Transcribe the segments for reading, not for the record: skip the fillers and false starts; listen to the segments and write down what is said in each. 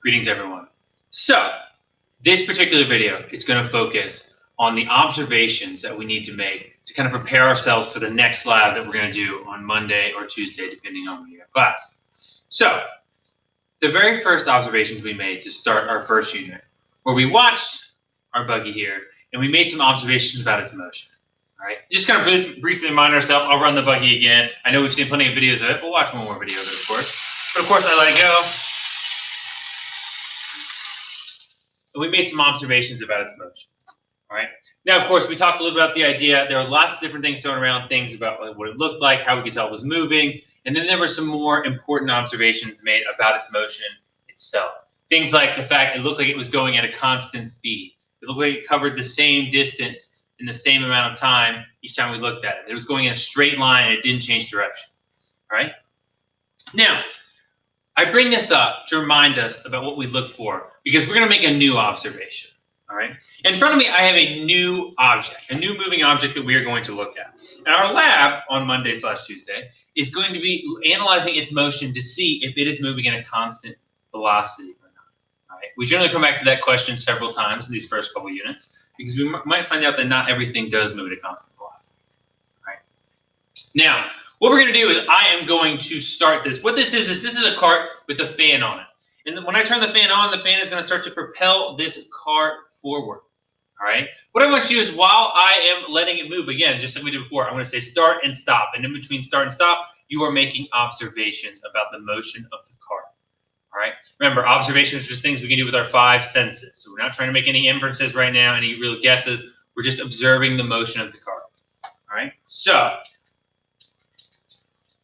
Greetings, everyone. So, this particular video is going to focus on the observations that we need to make to kind of prepare ourselves for the next lab that we're going to do on Monday or Tuesday, depending on when you have class. So, the very first observations we made to start our first unit, where we watched our buggy here, and we made some observations about its motion. All right, just kind of briefly remind ourselves, I'll run the buggy again. I know we've seen plenty of videos of it. We'll watch one more video of it, of course. But of course, I let it go. And we made some observations about its motion. All right. Now, of course, we talked a little bit about the idea. There were lots of different things thrown around, things about what it looked like, how we could tell it was moving. And then there were some more important observations made about its motion itself. Things like the fact it looked like it was going at a constant speed. It looked like it covered the same distance in the same amount of time each time we looked at it. It was going in a straight line and it didn't change direction. All right. Now, I bring this up to remind us about what we look for because we're going to make a new observation. All right. In front of me, I have a new object, a new moving object that we are going to look at. And our lab on Monday/Tuesday is going to be analyzing its motion to see if it is moving at a constant velocity or not. All right. We generally come back to that question several times in these first couple units because we might find out that not everything does move at a constant velocity. All right. Now, what we're going to do is I am going to start this. What this is a cart with a fan on it. And when I turn the fan on, the fan is going to start to propel this cart forward. All right. What I want you to do is while I am letting it move, again, just like we did before, I'm going to say start and stop. And in between start and stop, you are making observations about the motion of the cart. All right. Remember, observations are just things we can do with our five senses. So we're not trying to make any inferences right now, any real guesses. We're just observing the motion of the cart. All right. So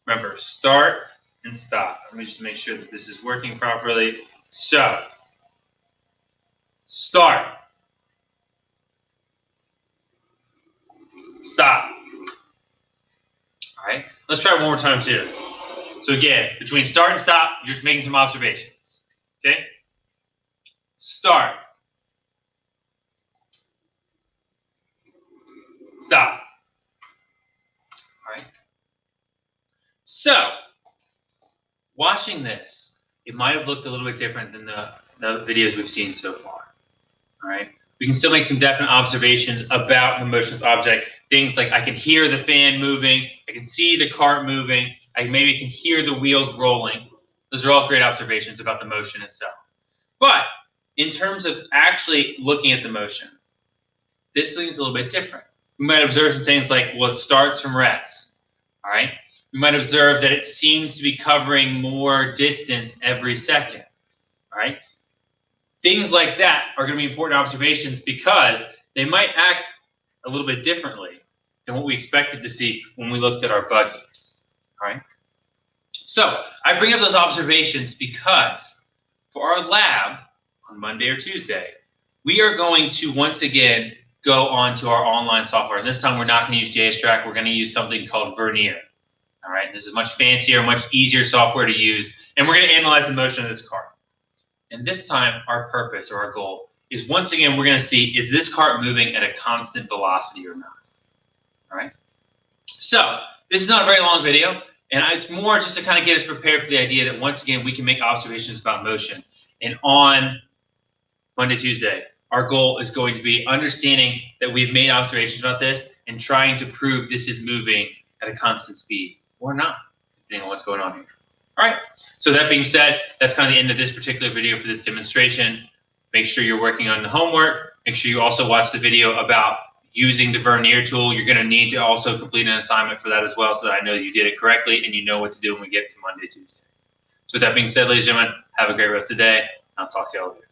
remember, start and stop. Let me just make sure that this is working properly. So, start. Stop. All right, let's try it one more time too. So again, between start and stop, you're just making some observations. Okay? Start. Stop. All right. So, watching this, it might have looked a little bit different than the videos we've seen so far. All right. We can still make some definite observations about the motionless object. Things like I can hear the fan moving, I can see the cart moving, I maybe can hear the wheels rolling. Those are all great observations about the motion itself. But in terms of actually looking at the motion, this thing is a little bit different. We might observe some things like, well, it starts from rest. All right. We might observe that it seems to be covering more distance every second. All right. Things like that are going to be important observations because they might act a little bit differently than what we expected to see when we looked at our buggy. All right. So I bring up those observations because for our lab on Monday or Tuesday, we are going to once again go on to our online software. And this time we're not going to use JSTrack. We're going to use something called Vernier. All right. This is much fancier, much easier software to use. And we're going to analyze the motion of this cart. And this time, our purpose or our goal is once again, we're going to see, is this cart moving at a constant velocity or not? All right. So this is not a very long video, and it's more just to kind of get us prepared for the idea that once again, we can make observations about motion. And on Monday, Tuesday, our goal is going to be understanding that we've made observations about this and trying to prove this is moving at a constant speed or not, depending on what's going on here. All right, so that being said, that's kind of the end of this particular video for this demonstration. Make sure you're working on the homework. Make sure you also watch the video about using the Vernier tool. You're going to need to also complete an assignment for that as well so that I know you did it correctly and you know what to do when we get to Monday, Tuesday. So with that being said, ladies and gentlemen, have a great rest of the day. I'll talk to you all later.